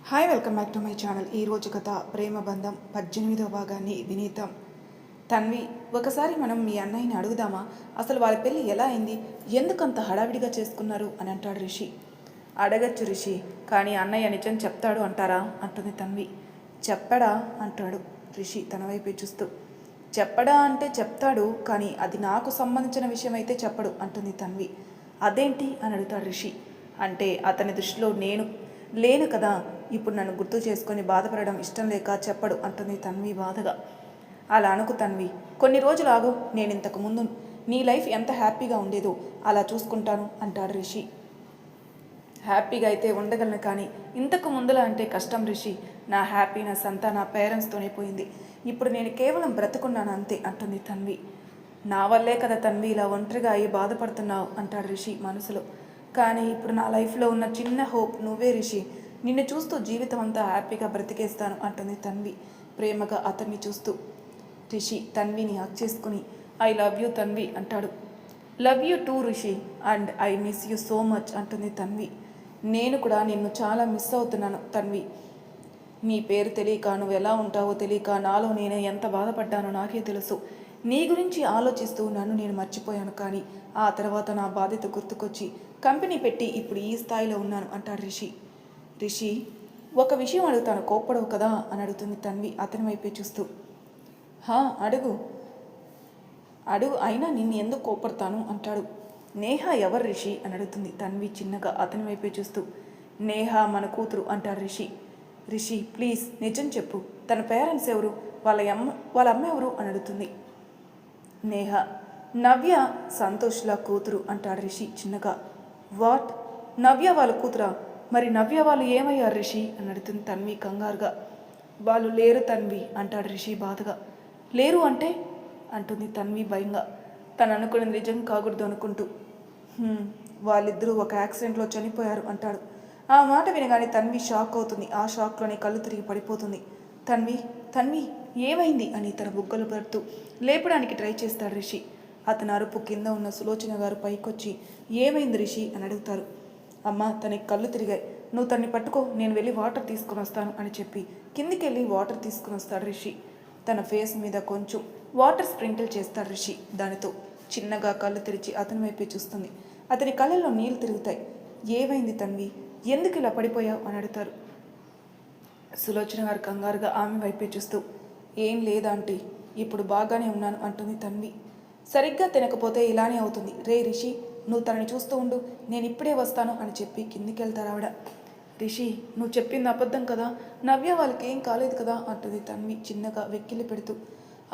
Hi welcome back to my channel. ఈరోజు కథ ప్రేమ బంధం 18వ భాగాన్ని వినీతం. తన్వి, ఒకసారి మనం మీ అన్నయ్యని అడుగుదామా? అసలు వాళ్ళ పెళ్ళి ఎలా అయింది, ఎందుకంత హడావిడిగా చేసుకున్నారు అని అంటాడు రిషి. అడగచ్చు రిషి, కానీ అన్నయ్య నిజం చెప్తాడు అంటారా అంటుంది తన్వి. చెప్పడా అంటాడు రిషి తన వైపే చూస్తూ. చెప్పడా అంటే చెప్తాడు, కానీ అది నాకు సంబంధించిన విషయం అయితే చెప్పడు అంటుంది తన్వి. అదేంటి అని అడుగుతాడు రిషి. అంటే అతని దృష్టిలో నేను లేను కదా, ఇప్పుడు నన్ను గుర్తు చేసుకొని బాధపడడం ఇష్టం లేక చెప్పడు అంటుంది తన్వి బాధగా. అలా అనుకు తన్వి, కొన్ని రోజులు ఆగు, నేను ఇంతకు ముందు నీ లైఫ్ ఎంత హ్యాపీగా ఉండేదో అలా చూసుకుంటాను అంటాడు రిషి. హ్యాపీగా అయితే ఉండగలను, కానీ ఇంతకు ముందులా అంటే కష్టం రిషి. నా హ్యాపీనెస్ అంతా నా పేరెంట్స్తోనే పోయింది. ఇప్పుడు నేను కేవలం బ్రతుకున్నాను అంతే అంటుంది తన్వి. నా వల్లే కదా తన్వి ఇలా ఒంటరిగా అయ్యి బాధపడుతున్నావు అంటాడు రిషి మనసులో. కానీ ఇప్పుడు నా లైఫ్లో ఉన్న చిన్న హోప్ నువ్వే రిషి. నిన్ను చూస్తూ జీవితం అంతా హ్యాపీగా బ్రతికేస్తాను అంటుంది తన్వి ప్రేమగా అతన్ని చూస్తూ. రిషి తన్విని హక్ చేసుకుని ఐ లవ్ యూ తన్వి అంటాడు. Love you two Rishi, and I miss you so much అంటుంది తన్వి. నేను కూడా నిన్ను చాలా మిస్ అవుతున్నాను తన్వి. నీ పేరు తెలియక, నువ్వు ఎలా ఉంటావో తెలియక నాలో నేను ఎంత బాధపడ్డానో నాకే తెలుసు. నీ గురించి ఆలోచిస్తూ నన్ను నేను మర్చిపోయాను, కానీ ఆ తర్వాత నా బాధ్యత గుర్తుకొచ్చి కంపెనీ పెట్టి ఇప్పుడు ఈ స్థాయిలో ఉన్నాను అంటాడు రిషి. రిషి, ఒక విషయం అడుగుతాను, కోప్పడవు కదా అని అడుగుతుంది తన్వి అతని వైపే చూస్తూ. హా అడుగు అడుగు, అయినా నిన్ను ఎందుకు కోప్పడతాను అంటాడు. నేహ ఎవరు రిషి అని అడుగుతుంది తన్వి చిన్నగా అతని వైపే చూస్తూ. నేహ మన కూతురు అంటాడు రిషి. రిషి ప్లీజ్ నిజం చెప్పు, తన పేరెంట్స్ ఎవరు, వాళ్ళ అమ్మ ఎవరు అని అడుగుతుంది. నేహ నవ్య సంతోష్లా కూతురు అంటాడు రిషి చిన్నగా. వాట్, నవ్య వాళ్ళ కూతురా? మరి నవ్య వాళ్ళు ఏమయ్యారు రిషి అని అడుగుతుంది తన్వి కంగారుగా. వాళ్ళు లేరు తన్వి అంటాడు రిషి బాధగా. లేరు అంటే అంటుంది తన్వి భయంగా, తను అనుకున్నది నిజం కాకూడదు అనుకుంటూ. వాళ్ళిద్దరూ ఒక యాక్సిడెంట్లో చనిపోయారు అంటాడు. ఆ మాట వినగానే తన్వి షాక్ అవుతుంది. ఆ షాక్లోనే కళ్ళు తిరిగి పడిపోతుంది. తన్వి తన్వి ఏమైంది అని తన బుగ్గలు పడుతూ లేపడానికి ట్రై చేస్తాడు రిషి. అతని అరుపు కింద ఉన్న సులోచన గారు పైకొచ్చి ఏమైంది రిషి అని అడుగుతారు. అమ్మ తనకి కళ్ళు తిరిగాయి, నువ్వు తన్ని పట్టుకో, నేను వెళ్ళి వాటర్ తీసుకుని వస్తాను అని చెప్పి కిందికి వెళ్ళి వాటర్ తీసుకుని వస్తాడు రిషి. తన ఫేస్ మీద కొంచెం వాటర్ స్ప్రింకిల్ చేస్తాడు రిషి. దానితో చిన్నగా కళ్ళు తెరిచి అతని వైపే చూస్తుంది. అతని కళ్ళల్లో నీళ్లు తిరుగుతాయి. ఏమైంది తన్వి, ఎందుకు ఇలా పడిపోయావు అని అడుగుతారు. సులోచన గారు కంగారుగా ఆమె వైపే చూస్తూ ఏం లేదాంటీ, ఇప్పుడు బాగానే ఉన్నాను అంటుంది తన్వి. సరిగ్గా తినకపోతే ఇలానే అవుతుంది. రే రిషి, నువ్వు తనని చూస్తూ ఉండు, నేను ఇప్పుడే వస్తాను అని చెప్పి కిందికి వెళ్తారు ఆవిడ. రిషి నువ్వు చెప్పింది అబద్ధం కదా, నవ్య వాళ్ళకి ఏం కాలేదు కదా అంటుంది తన్వి చిన్నగా వెక్కిలి పెడుతూ.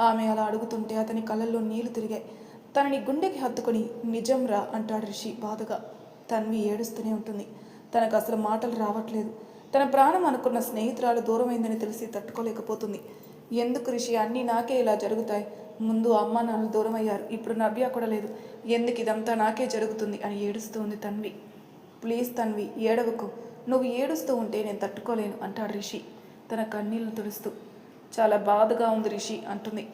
ఆమె అలా అడుగుతుంటే అతని కళ్ళల్లో నీళ్లు తిరిగాయి. తనని గుండెకి హత్తుకొని నిజం రా అంటాడు రిషి బాధగా. తన్వి ఏడుస్తూనే ఉంటుంది. తనకు అసలు మాటలు రావట్లేదు. తన ప్రాణం అనుకున్న స్నేహితురాలు దూరమైందని తెలిసి తట్టుకోలేకపోతుంది. ఎందుకు రిషి అన్నీ నాకే ఇలా జరుగుతాయి? ముందు అమ్మ నాన్న దూరం అయ్యారు, ఇప్పుడు నవ్య కూడా లేదు, ఎందుకు ఇదంతా నాకే జరుగుతుంది అని ఏడుస్తూ ఉంది తన్వి. ప్లీజ్ తన్వి ఏడవకు, నువ్వు ఏడుస్తూ ఉంటే నేను తట్టుకోలేను అంటాడు రిషి తన కన్నీళ్లు తుడుస్తూ. చాలా బాధగా ఉంది రిషి అంటుంది.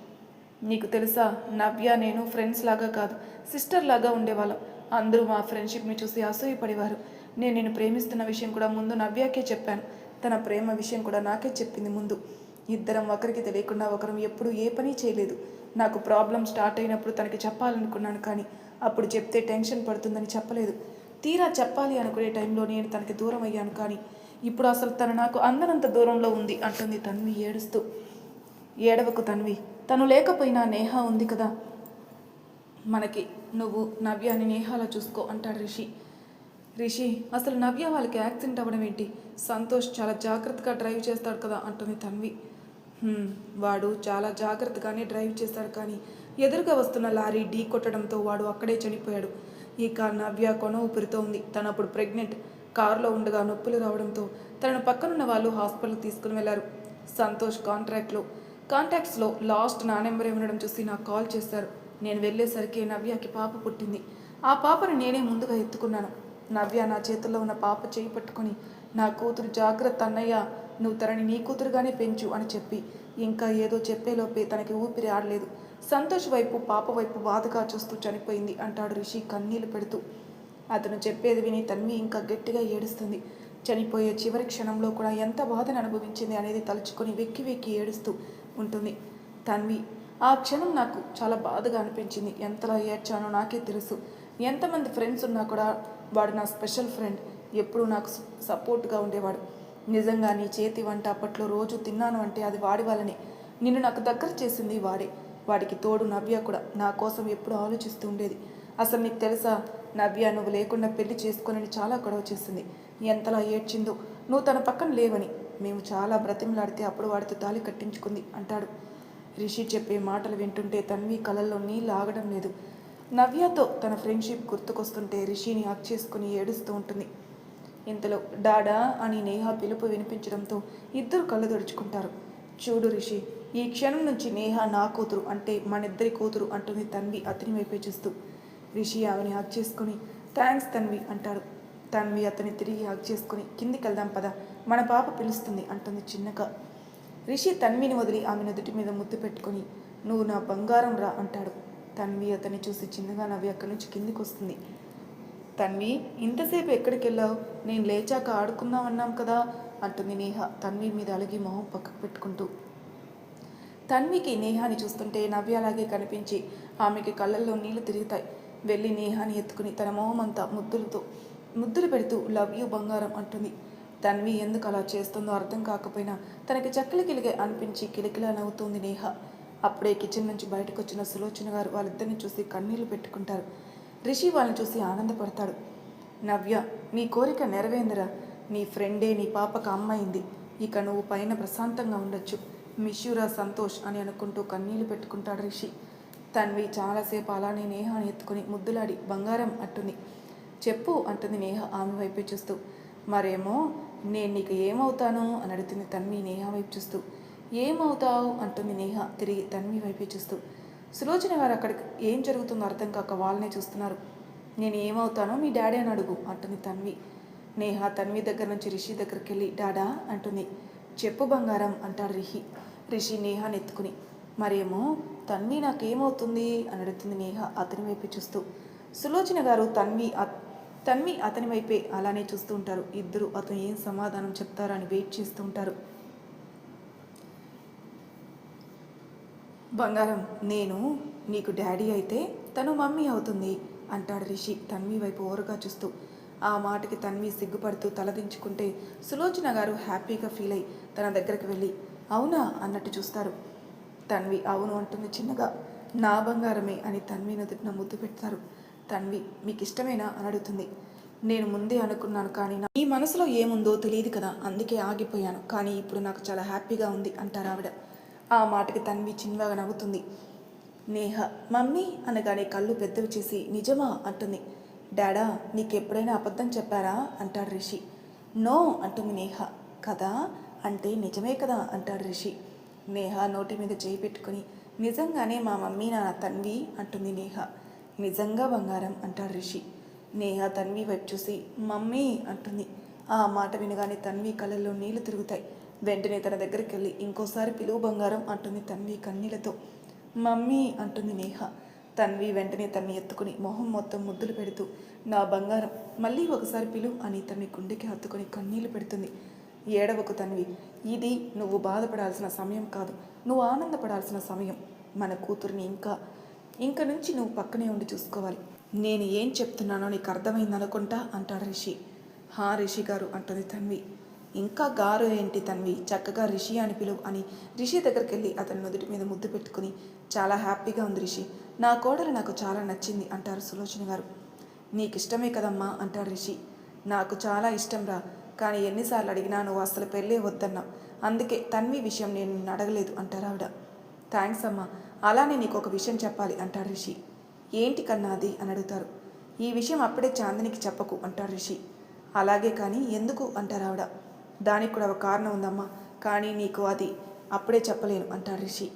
నీకు తెలుసా, నవ్య నేను ఫ్రెండ్స్ లాగా కాదు, సిస్టర్ లాగా ఉండేవాళ్ళం. అందరూ మా ఫ్రెండ్షిప్ని చూసి అసూయపడేవారు. నేను నిన్ను ప్రేమిస్తున్న విషయం కూడా ముందు నవ్యాకే చెప్పాను. తన ప్రేమ విషయం కూడా నాకే చెప్పింది ముందు. ఇద్దరం ఒకరికి తెలియకుండా ఒకరం ఎప్పుడూ ఏ పని చేయలేదు. నాకు ప్రాబ్లం స్టార్ట్ అయినప్పుడు తనకి చెప్పాలనుకున్నాను, కానీ అప్పుడు చెప్తే టెన్షన్ పడుతుందని చెప్పలేదు. తీరా చెప్పాలి అనుకునే టైంలో నేను తనకి దూరం అయ్యాను, కానీ ఇప్పుడు అసలు తను నాకు అందనంత దూరంలో ఉంది అంటుంది తన్వి ఏడుస్తూ. ఏడవకు తన్వి, తను లేకపోయినా నేహ ఉంది కదా మనకి, నువ్వు నవ్యాని నేహాలా చూసుకో అంటాడు రిషి. రిషి అసలు నవ్య వాళ్ళకి యాక్సిడెంట్ అవ్వడం ఏంటి? సంతోష్ చాలా జాగ్రత్తగా డ్రైవ్ చేస్తాడు కదా అంటుంది తన్వి. వాడు చాలా జాగ్రత్తగానే డ్రైవ్ చేస్తాడు, కానీ ఎదురుగా వస్తున్న లారీ ఢీ కొట్టడంతో వాడు అక్కడే చనిపోయాడు. ఇక నవ్య కొన ఊపిరితో ఉంది. తను అప్పుడు ప్రెగ్నెంట్. కారులో ఉండగా నొప్పులు రావడంతో తనను పక్కనున్న వాళ్ళు హాస్పిటల్కి తీసుకుని వెళ్ళారు. సంతోష్ కాంటాక్ట్స్లో లాస్ట్ నా నెంబర్ ఉండడం చూసి నాకు కాల్ చేశారు. నేను వెళ్ళేసరికి నవ్యకి పాప పుట్టింది. ఆ పాపను నేనే ముందుగా ఎత్తుకున్నాను. నవ్య నా చేతుల్లో ఉన్న పాప చేయి పట్టుకొని నా కూతురు జాగ్రత్త అన్నయ్య, నువ్వు తనని నీ కూతురుగానే పెంచు అని చెప్పి ఇంకా ఏదో చెప్పేలోపే తనకి ఊపిరి ఆడలేదు. సంతోష్ వైపు పాప వైపు బాధగా చూస్తూ చనిపోయింది అంటాడు రిషి కన్నీళ్లు పెడుతూ. అతను చెప్పేది విని తన్వి ఇంకా గట్టిగా ఏడుస్తుంది. చనిపోయే చివరి క్షణంలో కూడా ఎంత బాధను అనుభవించింది అనేది తలుచుకొని వెక్కి వెక్కి ఏడుస్తూ ఉంటుంది తన్వి. ఆ క్షణం నాకు చాలా బాధగా అనిపించింది. ఎంతలా ఏడ్చానో నాకే తెలుసు. ఎంతమంది ఫ్రెండ్స్ ఉన్నా కూడా వాడు నా స్పెషల్ ఫ్రెండ్, ఎప్పుడూ నాకు సపోర్ట్గా ఉండేవాడు. నిజంగా నీ చేతి వంట అప్పట్లో రోజు తిన్నాను అంటే అది వాడి వల్లనే. నిన్ను నాకు దగ్గర చేసింది వాడే. వాడికి తోడు నవ్య కూడా నా కోసం ఎప్పుడు ఆలోచిస్తూ ఉండేది. అసలు నీకు తెలుసా, నవ్య నువ్వు లేకుండా పెళ్లి చేసుకుని చాలా గొడవ చేసింది. ఎంతలా ఏడ్చిందో, నువ్వు తన పక్కన లేవని. మేము చాలా బ్రతిమలాడితే అప్పుడు వాడితో తాళి కట్టించుకుంది అంటాడు. రిషి చెప్పే మాటలు వింటుంటే తన్వి కళ్ళల్లో నీళ్ళు ఆగడం లేదు. నవ్యతో తన ఫ్రెండ్షిప్ గుర్తుకొస్తుంటే రిషిని హక్ చేసుకుని ఏడుస్తూ ఉంటుంది. ఇంతలో డాడా అని నేహ పిలుపు వినిపించడంతో ఇద్దరు కళ్ళు తుడుచుకుంటారు. చూడు రిషి, ఈ క్షణం నుంచి నేహ నా కూతురు అంటే మనిద్దరి కూతురు అంటుంది తన్వి అతని వైపే చూస్తూ. రిషి ఆమెని హక్ చేసుకుని థ్యాంక్స్ తన్వి అంటాడు. తన్వి అతని తిరిగి హక్ చేసుకుని కిందికి వెళ్దాం పద, మన పాప పిలుస్తుంది అంటుంది చిన్నగా. రిషి తన్విని వదిలి ఆమె నుదుటి మీద ముద్దు పెట్టుకుని నువ్వు నా బంగారం రా అంటాడు. తన్వి అతన్ని చూసి చిన్నగా నవ్వి అక్కడి నుంచి కిందికి వస్తుంది. తన్వి, ఇంతసేపు ఎక్కడికి వెళ్ళావు? నేను లేచాక ఆడుకుందాం అన్నాం కదా అంటుంది నేహ తన్వి మీద అలిగి మొహం పక్కకు పెట్టుకుంటూ. తన్వికి నేహాని చూస్తుంటే నవ్య అలాగే కనిపించి ఆమెకి కళ్ళల్లో నీళ్లు తిరుగుతాయి. వెళ్ళి నేహాని ఎత్తుకుని తన మొహం అంతా ముద్దులు పెడుతూ లవ్ యూ బంగారం అంటుంది. తన్వి ఎందుకు అలా చేస్తుందో అర్థం కాకపోయినా తనకి చక్కలి కిలిగే అనిపించి కిలికిలా నవ్వుతుంది నేహ. అప్పుడే కిచెన్ నుంచి బయటకు వచ్చిన సులోచన గారు వాళ్ళిద్దరిని చూసి కన్నీళ్లు పెట్టుకుంటారు. రిషి వాళ్ళని చూసి ఆనందపడతాడు. నవ్య, నీ కోరిక నెరవేందిరా. నీ ఫ్రెండే నీ పాపకు అమ్మాయింది. ఇక నువ్వు పైన ప్రశాంతంగా ఉండొచ్చు. మిష్యూరా సంతోష్ అని అనుకుంటూ కన్నీళ్లు పెట్టుకుంటాడు రిషి. తన్వి చాలాసేపు అలానే నేహాని ఎత్తుకుని ముద్దులాడి బంగారం అంటుంది. చెప్పు అంటుంది నేహ ఆమె వైపే చూస్తూ. మరేమో నేను నీకు ఏమవుతాను అని అడుగుతుంది తన్వి నేహ వైపు చూస్తూ. ఏమవుతావు అంటుంది నేహ తిరిగి తన్వి వైపే చూస్తూ. సులోచన గారు అక్కడికి ఏం జరుగుతుందో అర్థం కాక వాళ్ళనే చూస్తున్నారు. నేను ఏమవుతానో మీ డాడీ అని అడుగు అంటుంది తన్వి. నేహ తన్వి దగ్గర నుంచి రిషి దగ్గరికి వెళ్ళి డాడా అంటుంది. చెప్పు బంగారం అంటాడు రిషి నేహాని ఎత్తుకుని. మరేమో తన్వి నాకేమవుతుంది అని అడుగుతుంది నేహ అతని వైపు చూస్తూ. సులోచన గారు తన్వి అతని వైపే అలానే చూస్తూ ఉంటారు. ఇద్దరు అతను ఏం సమాధానం చెప్తారని వెయిట్ చేస్తూ ఉంటారు. బంగారం, నేను నీకు డాడీ అయితే తను మమ్మీ అవుతుంది అంటాడు రిషి తన్వి వైపు ఓరగా చూస్తూ. ఆ మాటకి తన్వి సిగ్గుపడుతూ తలదించుకుంటే సులోచన గారు హ్యాపీగా ఫీల్ అయి తన దగ్గరికి వెళ్ళి అవునా అన్నట్టు చూస్తారు. తన్వి అవును అంటుంది చిన్నగా. నా బంగారమే అని తన్వి నుదుటిన ముద్దు పెడతారు. తన్వి, మీకు ఇష్టమేనా అని అడుగుతుంది. నేను ముందే అనుకున్నాను, కానీ ఈ మనసులో ఏముందో తెలియదు కదా, అందుకే ఆగిపోయాను. కానీ ఇప్పుడు నాకు చాలా హ్యాపీగా ఉంది అంటారు ఆవిడ. ఆ మాటకి తన్వి చిన్నగా నవ్వుతుంది. నేహ మమ్మీ అనగానే కళ్ళు పెద్దవి చేసి నిజమా అంటుంది. డాడా, నీకెప్పుడైనా అబద్ధం చెప్పారా అంటాడు రిషి. నో అంటుంది నేహ. కదా అంటే నిజమే కదా అంటాడు రిషి. నేహ నోటి మీద చేయి పెట్టుకుని నిజంగానే మా మమ్మీ నా తన్వి అంటుంది నేహ. నిజంగా బంగారం అంటాడు రిషి. నేహ తన్వి వైపు చూసి మమ్మీ అంటుంది. ఆ మాట వినగానే తన్వి కళ్ళల్లో నీళ్లు తిరుగుతాయి. వెంటనే తన దగ్గరికి వెళ్ళి ఇంకోసారి పిలువు బంగారం అంటుంది తన్వి కన్నీళ్లతో. మమ్మీ అంటుంది నేహ. తన్వి వెంటనే తన్ని ఎత్తుకుని మొహం మొత్తం ముద్దులు పెడుతూ నా బంగారం మళ్ళీ ఒకసారి పిలువు అని తన్ని గుండెకి హత్తుకొని కన్నీళ్లు పెడుతుంది. ఏడవకు తన్వి, ఇది నువ్వు బాధపడాల్సిన సమయం కాదు, నువ్వు ఆనందపడాల్సిన సమయం. మన కూతురిని ఇంక నుంచి నువ్వు పక్కనే ఉండి చూసుకోవాలి. నేను ఏం చెప్తున్నానో నీకు అర్థమైందనుకుంటా అంటాడు రిషి. హా రిషి గారు అంటుంది తన్వి. ఇంకా గారు ఏంటి తన్వి, చక్కగా రిషి అని పిలువు అని రిషి దగ్గరికి వెళ్ళి అతని నుదుటి మీద ముద్దు పెట్టుకుని చాలా హ్యాపీగా ఉంది రిషి, నా కోడలు నాకు చాలా నచ్చింది అంటారు సులోచన గారు. నీకు ఇష్టమే కదమ్మా అంటాడు రిషి. నాకు చాలా ఇష్టం రా, కానీ ఎన్నిసార్లు అడిగినా నువ్వు అసలు పెళ్ళే వద్దన్నావు, అందుకే తన్వి విషయం నేను నిన్ను అడగలేదు అంటారు ఆవిడ. థ్యాంక్స్ అమ్మా, అలానే నీకు ఒక విషయం చెప్పాలి అంటాడు రిషి. ఏంటి కన్నా అది అని అడుగుతారు. ఈ విషయం అప్పుడే చాందినికి చెప్పకు అంటాడు రిషి. అలాగే కానీ ఎందుకు అంటారు ఆవిడ. దానికి కూడా ఒక కారణం ఉందమ్మా, కానీ నీకు అది అప్పుడే చెప్పలేను అంటాడు రిషి.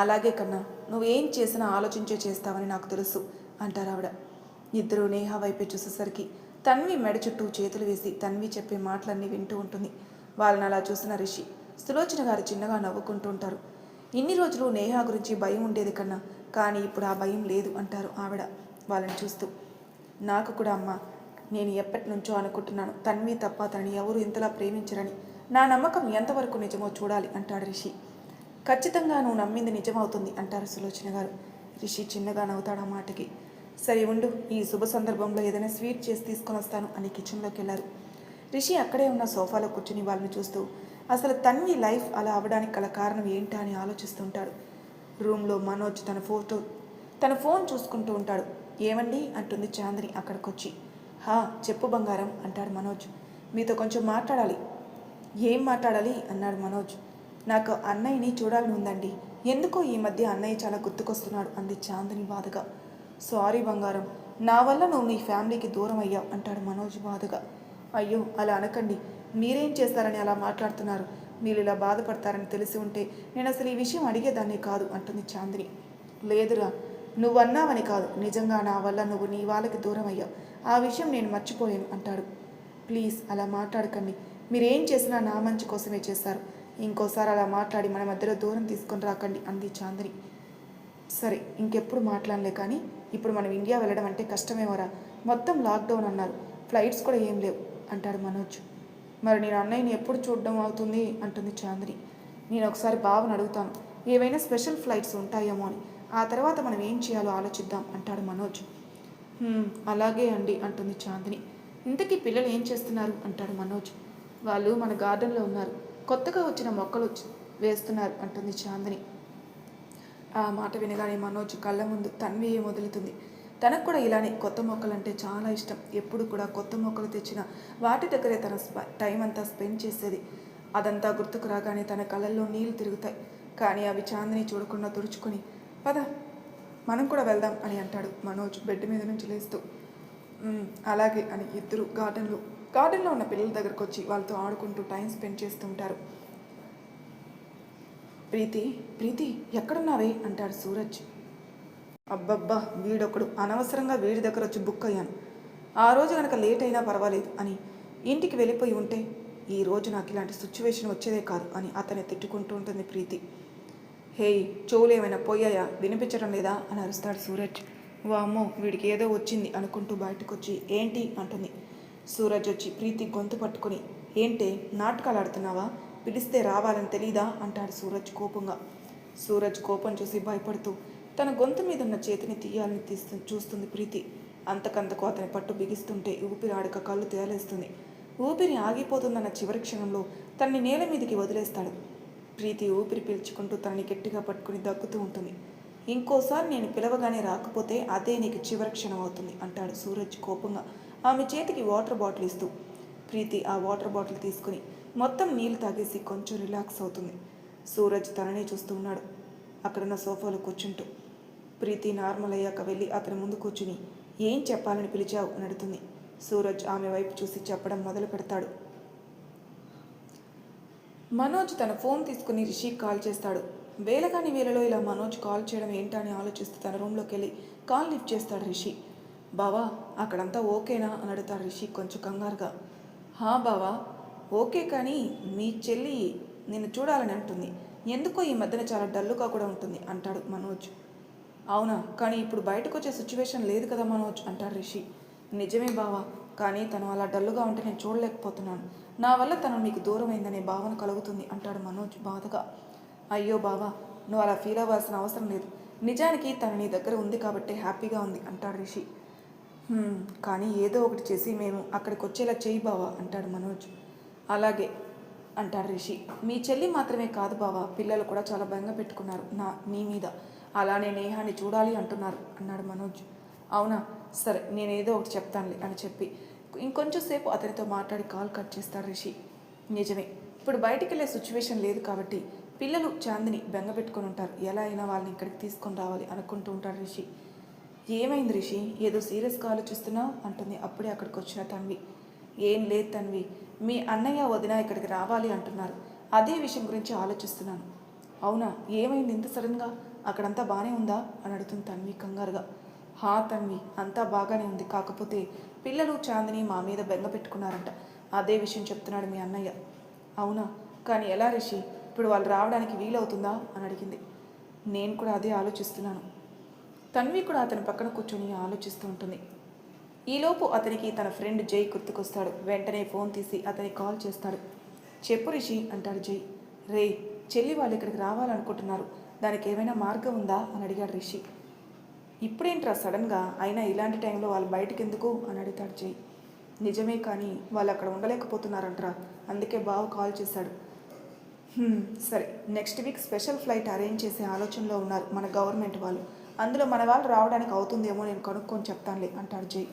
అలాగే కన్నా, నువ్వేం చేసినా ఆలోచించే చేస్తావని నాకు తెలుసు అంటారు ఆవిడ. ఇద్దరు నేహ వైపే చూసేసరికి తన్వి మెడ చుట్టూ చేతులు వేసి తన్వి చెప్పే మాటలన్నీ వింటూ ఉంటుంది. వాళ్ళని అలా చూసిన రిషి సులోచన గారు చిన్నగా నవ్వుకుంటూ ఉంటారు. ఇన్ని రోజులు నేహ గురించి భయం ఉండేది కన్నా, కానీ ఇప్పుడు ఆ భయం లేదు అంటారు ఆవిడ వాళ్ళని చూస్తూ. నాకు కూడా అమ్మ, నేను ఎప్పటి నుంచో అనుకుంటున్నాను తన్వి తప్ప తనని ఎవరు ఇంతలా ప్రేమించరని. నా నమ్మకం ఎంతవరకు నిజమో చూడాలి అంటాడు రిషి. ఖచ్చితంగా నువ్వు నమ్మింది నిజమవుతుంది అంటారు సులోచన గారు. రిషి చిన్నగా నవ్వుతాడు ఆ మాటకి. సరే ఉండు, ఈ శుభ సందర్భంలో ఏదైనా స్వీట్ చేసి తీసుకొని వస్తాను అని కిచెన్లోకి వెళ్ళారు. రిషి అక్కడే ఉన్న సోఫాలో కూర్చుని వాళ్ళని చూస్తూ అసలు తన్వి లైఫ్ అలా అవ్వడానికి గల కారణం ఏంటా అని ఆలోచిస్తుంటాడు. రూమ్లో మనోజ్ తన ఫోన్ చూసుకుంటూ ఉంటాడు. ఏమండి అంటుంది చాందిని అక్కడికొచ్చి. హా చెప్పు బంగారం అంటాడు మనోజ్. మీతో కొంచెం మాట్లాడాలి. ఏం మాట్లాడాలి అన్నాడు మనోజ్. నాకు అన్నయ్యని చూడాలని ఉందండి. ఎందుకో ఈ మధ్య అన్నయ్య చాలా గుర్తుకొస్తున్నాడు అంది చాందిని బాధగా. సారీ బంగారం, నా వల్ల నువ్వు నీ ఫ్యామిలీకి దూరం అయ్యావు అంటాడు మనోజ్ బాధగా. అయ్యో అలా అనకండి, మీరేం చేస్తారని అలా మాట్లాడుతున్నారు. మీరు ఇలా బాధపడతారని తెలిసి ఉంటే నేను అసలు ఈ విషయం అడిగేదాన్నే కాదు అంటుంది చాందిని. లేదురా, నువ్వన్నావని కాదు, నిజంగా నా వల్ల నువ్వు నీ వాళ్ళకి దూరం అయ్యావు. ఆ విషయం నేను మర్చిపోయాను అంటాడు. ప్లీజ్ అలా మాట్లాడకండి, మీరేం చేసినా నా మంచి కోసమే చేస్తారు. ఇంకోసారి అలా మాట్లాడి మన మధ్యలో దూరం తీసుకొని రాకండి అంది చాందిని. సరే ఇంకెప్పుడు మాట్లాడలే, కానీ ఇప్పుడు మనం ఇండియా వెళ్ళడం అంటే కష్టమేమోరా. మొత్తం లాక్డౌన్ అన్నారు, ఫ్లైట్స్ కూడా ఏం లేవు అంటాడు మనోజ్. మరి నేను అన్నయ్యని ఎప్పుడు చూడడం అవుతుంది అంటుంది చాందిని. నేను ఒకసారి బావని అడుగుతాను, ఏవైనా స్పెషల్ ఫ్లైట్స్ ఉంటాయేమో అని. ఆ తర్వాత మనం ఏం చేయాలో ఆలోచిద్దాం అంటాడు మనోజ్. అలాగే అండి అంటుంది చాందిని. ఇంతకీ పిల్లలు ఏం చేస్తున్నారు అంటాడు మనోజ్. వాళ్ళు మన గార్డెన్లో ఉన్నారు, కొత్తగా వచ్చిన మొక్కలు వేస్తున్నారు అంటుంది చాందిని. ఆ మాట వినగానే మనోజ్ కళ్ళ ముందు తన్వి మొదలుతుంది. తనకు కూడా ఇలానే కొత్త మొక్కలంటే చాలా ఇష్టం. ఎప్పుడు కూడా కొత్త మొక్కలు తెచ్చిన వాటి దగ్గరే తన టైం అంతా స్పెండ్ చేసేది. అదంతా గుర్తుకు రాగానే తన కళ్ళల్లో నీళ్లు తిరుగుతాయి. కానీ అవి చాందిని చూడకుండా తుడుచుకొని పద మనం కూడా వెళ్దాం అని అంటాడు మనోజ్ బెడ్ మీద నుంచి లేస్తూ. అలాగే అని ఇద్దరు గార్డెన్లో ఉన్న పిల్లల దగ్గరకు వచ్చి వాళ్ళతో ఆడుకుంటూ టైం స్పెండ్ చేస్తూ ఉంటారు. ప్రీతి ఎక్కడున్నావే అంటాడు సూరజ్. అబ్బబ్బా వీడొకడు, అనవసరంగా వీడి దగ్గర వచ్చి బుక్ అయ్యాను. ఆ రోజు కనుక లేట్ అయినా పర్వాలేదు అని ఇంటికి వెళ్ళిపోయి ఉంటే ఈ రోజు నాకు ఇలాంటి సిచ్యువేషన్ వచ్చేదే కాదు అని అతన్ని తిట్టుకుంటూ ఉంటుంది ప్రీతి. హేయ్, చెవులు ఏమైనా పోయాయా, వినిపించడం లేదా అని అరుస్తాడు సూరజ్. వామ్మో వీడికి ఏదో వచ్చింది అనుకుంటూ బయటకు వచ్చి ఏంటి అంటుంది. సూరజ్ వచ్చి ప్రీతి గొంతు పట్టుకుని ఏంటే నాటకాలు ఆడుతున్నావా, పిలిస్తే రావాలని తెలీదా అంటాడు సూరజ్ కోపంగా. సూరజ్ కోపం చూసి భయపడుతూ తన గొంతు మీద ఉన్న చేతిని తీయాలని చూస్తుంది ప్రీతి. అంతకంతకు అతని పట్టు బిగిస్తుంటే ఊపిరి ఆడక కళ్ళు తేలేస్తుంది. ఊపిరి ఆగిపోతుందన్న చివరి క్షణంలో తనని నేల మీదకి వదిలేస్తాడు. ప్రీతి ఊపిరి పీల్చుకుంటూ తనని గట్టిగా పట్టుకుని దగ్గుతూ ఉంటుంది. ఇంకోసారి నేను పిలవగానే రాకపోతే అదే నీకు చివరి క్షణం అవుతుంది అంటాడు సూరజ్ కోపంగా ఆమె చేతికి వాటర్ బాటిల్ ఇస్తూ. ప్రీతి ఆ వాటర్ బాటిల్ తీసుకుని మొత్తం నీళ్లు తాగేసి కొంచెం రిలాక్స్ అవుతుంది. సూరజ్ తననే చూస్తూ ఉన్నాడు అక్కడున్న సోఫాలో కూర్చుంటూ. ప్రీతి నార్మల్ అయ్యాక వెళ్ళి అతని ముందు కూర్చుని ఏం చెప్పాలని పిలిచావు అని అడుగుతుంది. సూరజ్ ఆమె వైపు చూసి చెప్పడం మొదలు పెడతాడు. మనోజ్ తన ఫోన్ తీసుకుని రిషికి కాల్ చేస్తాడు. వేళకాని వేళలో ఇలా మనోజ్ కాల్ చేయడం ఏంటా అని ఆలోచిస్తూ తన రూమ్లోకి వెళ్ళి కాల్ లిఫ్ట్ చేస్తాడు రిషి. బావా అక్కడంతా ఓకేనా అని అడుగుతాడు రిషి కొంచెం కంగారుగా. హా బావా ఓకే, కానీ మీ చెల్లి నిన్ను చూడాలని అంటుంది. ఎందుకో ఈ మధ్యన చాలా డల్లుగా కూడా ఉంటుంది అంటాడు మనోజ్. అవునా, కానీ ఇప్పుడు బయటకు వచ్చే సిచ్యువేషన్ లేదు కదా మనోజ్ అంటాడు రిషి. నిజమే బావా, కానీ తను అలా డల్లుగా ఉంటే నేను చూడలేకపోతున్నాను. నా వల్ల తను నీకు దూరం అయిందనే భావన కలుగుతుంది అంటాడు మనోజ్ బాధగా. అయ్యో బావా, నువ్వు అలా ఫీల్ అవ్వాల్సిన అవసరం లేదు. నిజానికి తను నీ దగ్గర ఉంది కాబట్టి హ్యాపీగా ఉంది అంటాడు రిషి. కానీ ఏదో ఒకటి చేసి మేము అక్కడికి వచ్చేలా చేయి బావా అంటాడు మనోజ్. అలాగే అంటాడు రిషి. మీ చెల్లి మాత్రమే కాదు బావా, పిల్లలు కూడా చాలా బెంగ పెట్టుకున్నారు నీ మీద. అలానే నేహాన్ని చూడాలి అంటున్నారు అన్నాడు మనోజ్. అవునా, సరే నేనేదో ఒకటి చెప్తానులే అని చెప్పి ఇంకొంచెం సేపు అతనితో మాట్లాడి కాల్ కట్ చేస్తాడు రిషి. నిజమే, ఇప్పుడు బయటికి వెళ్ళే సిచ్యువేషన్ లేదు కాబట్టి పిల్లలు చాందిని బెంగ పెట్టుకుని ఉంటారు. ఎలా అయినా వాళ్ళని ఇక్కడికి తీసుకొని రావాలి అనుకుంటూ ఉంటాడు రిషి. ఏమైంది రిషి, ఏదో సీరియస్గా ఆలోచిస్తున్నావు అంటుంది అప్పుడే అక్కడికి వచ్చిన తన్వి. ఏం లేదు తన్వి, మీ అన్నయ్య వదిన ఇక్కడికి రావాలి అంటున్నారు. అదే విషయం గురించి ఆలోచిస్తున్నాను. అవునా, ఏమైంది ఇంత సడన్గా, అక్కడంతా బాగానే ఉందా అని అడుగుతుంది తన్వి కంగారుగా. హా తన్వి, అంతా బాగానే ఉంది, కాకపోతే పిల్లలు చాందిని మా మీద బెంగ పెట్టుకున్నారంట. అదే విషయం చెప్తున్నాడు మీ అన్నయ్య. అవునా, కానీ ఎలా రిషి, ఇప్పుడు వాళ్ళు రావడానికి వీలవుతుందా అని అడిగింది. నేను కూడా అదే ఆలోచిస్తున్నాను. తన్వి కూడా అతని పక్కన కూర్చొని ఆలోచిస్తూ ఉంటుంది. ఈలోపు అతనికి తన ఫ్రెండ్ జై గుర్తుకొస్తాడు. వెంటనే ఫోన్ తీసి అతనికి కాల్ చేస్తాడు. చెప్పు రిషి అంటాడు జై. రే, చెల్లి వాళ్ళు ఇక్కడికి రావాలనుకుంటున్నారు, దానికి ఏమైనా మార్గం ఉందా అని అడిగాడు రిషి. ఇప్పుడేంట్రా సడన్గా, అయినా ఇలాంటి టైంలో వాళ్ళు బయటకు ఎందుకు అని అడుగుతాడు జై. నిజమే, కానీ వాళ్ళు అక్కడ ఉండలేకపోతున్నారంట్రా, అందుకే బావ కాల్ చేశాడు. సరే, next week special flight arrange చేసే ఆలోచనలో ఉన్నారు మన గవర్నమెంట్ వాళ్ళు. అందులో మన వాళ్ళు రావడానికి అవుతుందేమో, నేను కనుక్కొని చెప్తానులే అంటాడు జై.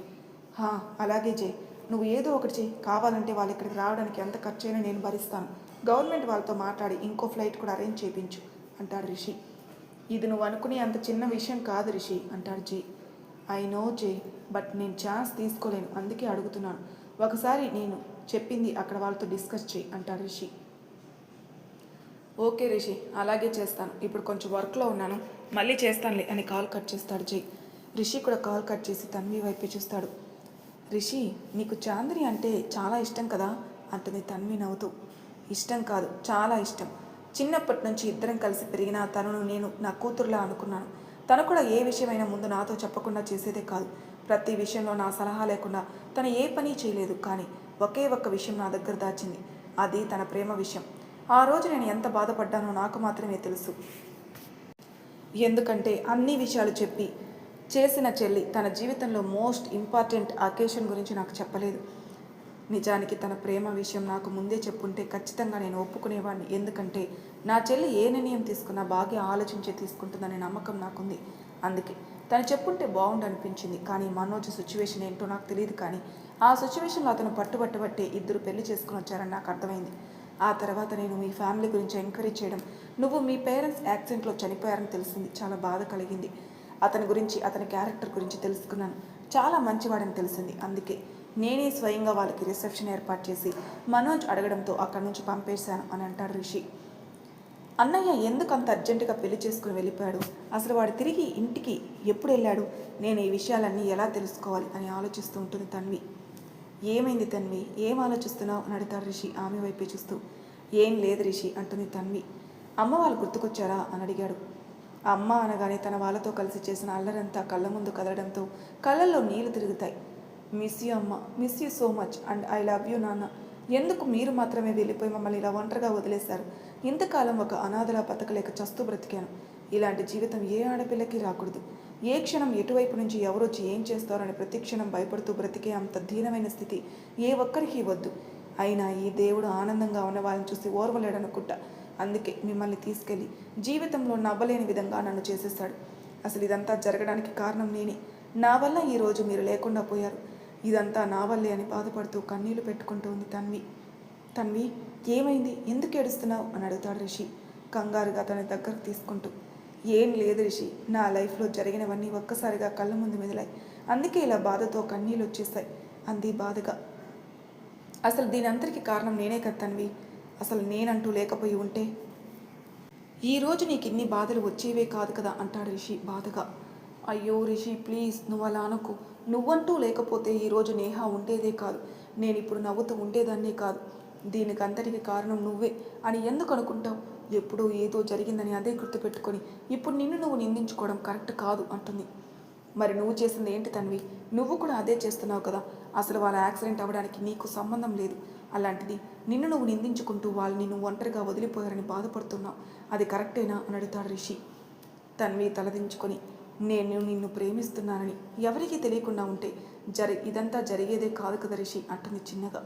అలాగే జై, నువ్వు ఏదో ఒకటి చెయ్యి, కావాలంటే వాళ్ళు ఇక్కడికి రావడానికి ఎంత ఖర్చు అయినా నేను భరిస్తాను. గవర్నమెంట్ వాళ్ళతో మాట్లాడి ఇంకో ఫ్లైట్ కూడా అరేంజ్ చేయించు అంటాడు రిషి. ఇది నువ్వు అనుకునే అంత చిన్న విషయం కాదు రిషి అంటాడు జై. ఐ నో జై, బట్ నేను ఛాన్స్ తీసుకోలేను, అందుకే అడుగుతున్నాను. ఒకసారి నేను చెప్పింది అక్కడ వాళ్ళతో డిస్కస్ చేయి అంటాడు రిషి. ఓకే రిషి, అలాగే చేస్తాను. ఇప్పుడు కొంచెం వర్క్లో ఉన్నాను, మళ్ళీ చేస్తానులే అని కాల్ కట్ చేస్తాడు జై. రిషి కూడా కాల్ కట్ చేసి తన్వి వైపు చూస్తాడు. రిషి, నీకు చాందిని అంటే చాలా ఇష్టం కదా అంటుంది తన్వి నవ్వుతూ. ఇష్టం కాదు, చాలా ఇష్టం. చిన్నప్పటి నుంచి ఇద్దరం కలిసి పెరిగిన తనను నేను నా కూతురులా అనుకున్నాను. తను కూడా ఏ విషయమైనా ముందు నాతో చెప్పకుండా చేసేదే కాదు. ప్రతి విషయంలో నా సలహా లేకుండా తను ఏ పని చేయలేదు. కానీ ఒకే ఒక్క విషయం నా దగ్గర దాచింది, అది తన ప్రేమ విషయం. ఆ రోజు నేను ఎంత బాధపడ్డానో నాకు మాత్రమే తెలుసు. ఎందుకంటే అన్ని విషయాలు చెప్పి చేసిన చెల్లి తన జీవితంలో మోస్ట్ ఇంపార్టెంట్ అకేషన్ గురించి నాకు చెప్పలేదు. నిజానికి తన ప్రేమ విషయం నాకు ముందే చెప్పుంటే ఖచ్చితంగా నేను ఒప్పుకునేవాడిని. ఎందుకంటే నా చెల్లి ఏ నిర్ణయం తీసుకున్నా బాగా ఆలోచించే తీసుకుంటుందనే నమ్మకం నాకుంది. అందుకే తను చెప్పుంటే బాగుండు అనిపించింది. కానీ మనోజ్ సిచ్యువేషన్ ఏంటో నాకు తెలియదు. కానీ ఆ సిచ్యువేషన్లో అతను పట్టుబట్టబట్టే ఇద్దరు పెళ్లి చేసుకుని వచ్చారని నాకు అర్థమైంది. ఆ తర్వాత నేను మీ ఫ్యామిలీ గురించి ఎంక్వైరీ చేయడం, నువ్వు మీ పేరెంట్స్ యాక్సిడెంట్లో చనిపోయారని తెలిసింది. చాలా బాధ కలిగింది. అతని గురించి, అతని క్యారెక్టర్ గురించి తెలుసుకున్నాను. చాలా మంచివాడని తెలిసింది. అందుకే నేనే స్వయంగా వాళ్ళకి రిసెప్షన్ ఏర్పాటు చేసి మనోజ్ అడగడంతో అక్కడి నుంచి పంపేశాను అని అంటాడు రిషి. అన్నయ్య ఎందుకు అంత అర్జెంటుగా పెళ్లి చేసుకుని వెళ్ళిపోయాడు? అసలు వాడు తిరిగి ఇంటికి ఎప్పుడు వెళ్ళాడు? నేను ఈ విషయాలన్నీ ఎలా తెలుసుకోవాలి అని ఆలోచిస్తూ ఉంటుంది తన్వి. ఏమైంది తన్వి, ఏం ఆలోచిస్తున్నావు అని అడుగుతాడు రిషి ఆమె వైపే చూస్తూ. ఏం లేదు రిషి అంటుంది తన్వి. అమ్మ వాళ్ళు గుర్తుకొచ్చారా అని అడిగాడు. అమ్మ అనగానే తన వాళ్ళతో కలిసి చేసిన అల్లరంతా కళ్ళ ముందు కదలడంతో కళ్ళల్లో నీళ్లు తిరుగుతాయి. మిస్ యూ అమ్మ, miss you so much and I love you నాన్న. ఎందుకు మీరు మాత్రమే వెళ్ళిపోయి మమ్మల్ని ఇలా ఒంటరిగా వదిలేశారు? ఇంతకాలం ఒక అనాథలా బతకలేక చస్తూ బ్రతికాను. ఇలాంటి జీవితం ఏ ఆడపిల్లకి రాకూడదు. ఏ క్షణం ఎటువైపు నుంచి ఎవరొచ్చి ఏం చేస్తారని ప్రతి క్షణం భయపడుతూ బ్రతికే అంత దీనమైన స్థితి ఏ ఒక్కరికి వద్దు. అయినా ఈ దేవుడు ఆనందంగా ఉన్న వాళ్ళని చూసి ఓర్వలేడనుకుంటా. అందుకే మిమ్మల్ని తీసుకెళ్ళి జీవితంలో నవ్వలేని విధంగా నన్ను చేసేస్తాడు. అసలు ఇదంతా జరగడానికి కారణం నేనే. నా వల్ల ఈరోజు మీరు లేకుండా పోయారు. ఇదంతా నా వల్లే అని బాధపడుతూ కన్నీళ్లు పెట్టుకుంటూ ఉంది తన్వి. తన్వి, ఏమైంది, ఎందుకు ఏడుస్తున్నావు అని అడుగుతాడు రిషి కంగారుగా తన దగ్గరకు తీసుకుంటూ. ఏం లేదు రిషి, నా లైఫ్లో జరిగినవన్నీ ఒక్కసారిగా కళ్ళ ముందు మెదిలాయి. అందుకే ఇలా బాధతో కన్నీళ్ళు వచ్చేస్తాయి అంది బాధగా. అసలు దీని అంతటికి కారణం నేనే కదా తన్వి. అసలు నేనంటూ లేకపోయి ఉంటే ఈరోజు నీకు ఇన్ని బాధలు వచ్చేవే కాదు కదా అంటాడు రిషి బాధగా. అయ్యో రిషి, ప్లీజ్ నువ్వు అలా అనుకో. నువ్వంటూ లేకపోతే ఈరోజు నేహ ఉండేదే కాదు. నేను ఇప్పుడు నవ్వుతూ ఉండేదాన్నే కాదు. దీనికి అంతటికి కారణం నువ్వే అని ఎందుకు అనుకుంటావు? ఎప్పుడూ ఏదో జరిగిందని అదే గుర్తుపెట్టుకొని ఇప్పుడు నిన్ను నువ్వు నిందించుకోవడం కరెక్ట్ కాదు అంటుంది. మరి నువ్వు చేసింది ఏంటి తన్వి? నువ్వు కూడా అదే చేస్తున్నావు కదా. అసలు వాళ్ళ యాక్సిడెంట్ అవ్వడానికి నీకు సంబంధం లేదు. అలాంటిది నిన్ను నువ్వు నిందించుకుంటూ వాళ్ళని నువ్వు ఒంటరిగా వదిలిపోయారని బాధపడుతున్నావు. అది కరెక్టేనా అని అడుగుతాడు రిషి. తన్వి తలదించుకొని, నేను నిన్ను ప్రేమిస్తున్నానని ఎవరికీ తెలియకుండా ఉంటే ఇదంతా జరిగేదే కాదు కదా రిషి అంటుంది చిన్నగా.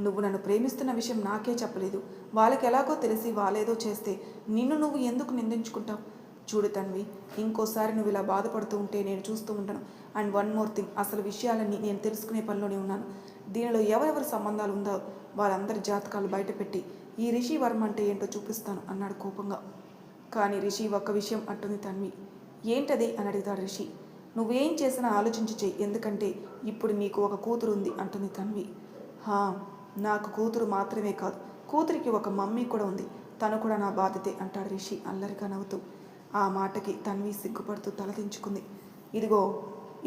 నువ్వు నన్ను ప్రేమిస్తున్న విషయం నాకే చెప్పలేదు. వాళ్ళకి ఎలాగో తెలిసి వాళ్ళేదో చేస్తే నిన్ను నువ్వు ఎందుకు నిందించుకుంటావు? చూడు తన్వి, ఇంకోసారి నువ్వు ఇలా బాధపడుతూ ఉంటే నేను చూస్తూ ఉంటాను. అండ్ వన్ మోర్ థింగ్, అసలు విషయాలన్నీ నేను తెలుసుకునే పనిలోనే ఉన్నాను. దీనిలో ఎవరెవరి సంబంధాలు ఉందో వాళ్ళందరి జాతకాలు బయటపెట్టి ఈ రిషి వర్మ అంటే ఏంటో చూపిస్తాను అన్నాడు కోపంగా. కానీ రిషి ఒక్క విషయం అంటుంది తన్వి. ఏంటది అని అడుగుతాడు రిషి. నువ్వేం చేసినా ఆలోచించి చెయ్యి, ఎందుకంటే ఇప్పుడు నీకు ఒక కూతురు ఉంది అంటుంది తన్వి. నాకు కూతురు మాత్రమే కాదు, కూతురికి ఒక మమ్మీ కూడా ఉంది. తను కూడా నా బాధ్యతే అంటాడు రిషి అల్లరిగా నవ్వుతూ. ఆ మాటకి తన్వి సిగ్గుపడుతూ తలదించుకుంది. ఇదిగో,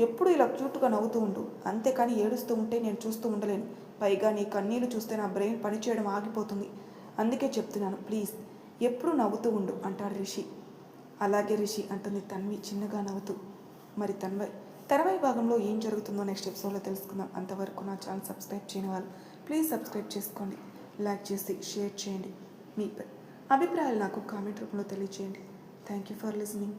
ఎప్పుడు ఇలా క్యూట్గా నవ్వుతూ ఉండు, అంతేకాని ఏడుస్తూ ఉంటే నేను చూస్తూ ఉండలేను. పైగా నీ కన్నీళ్లు చూస్తే నా బ్రెయిన్ పనిచేయడం ఆగిపోతుంది. అందుకే చెప్తున్నాను, ప్లీజ్ ఎప్పుడూ నవ్వుతూ ఉండు అంటాడు రిషి. అలాగే రిషి అంటుంది తన్వి చిన్నగా నవ్వుతూ. మరి తర్వాయి భాగంలో ఏం జరుగుతుందో నెక్స్ట్ ఎపిసోడ్లో తెలుసుకుందాం. అంతవరకు నా ఛానల్ సబ్స్క్రైబ్ చేయని వాళ్ళు ప్లీజ్ సబ్స్క్రైబ్ చేసుకోండి, లైక్ చేసి షేర్ చేయండి, మీ అభిప్రాయాలు నాకు కామెంట్ రూపంలో తెలియజేయండి. Thank you for listening.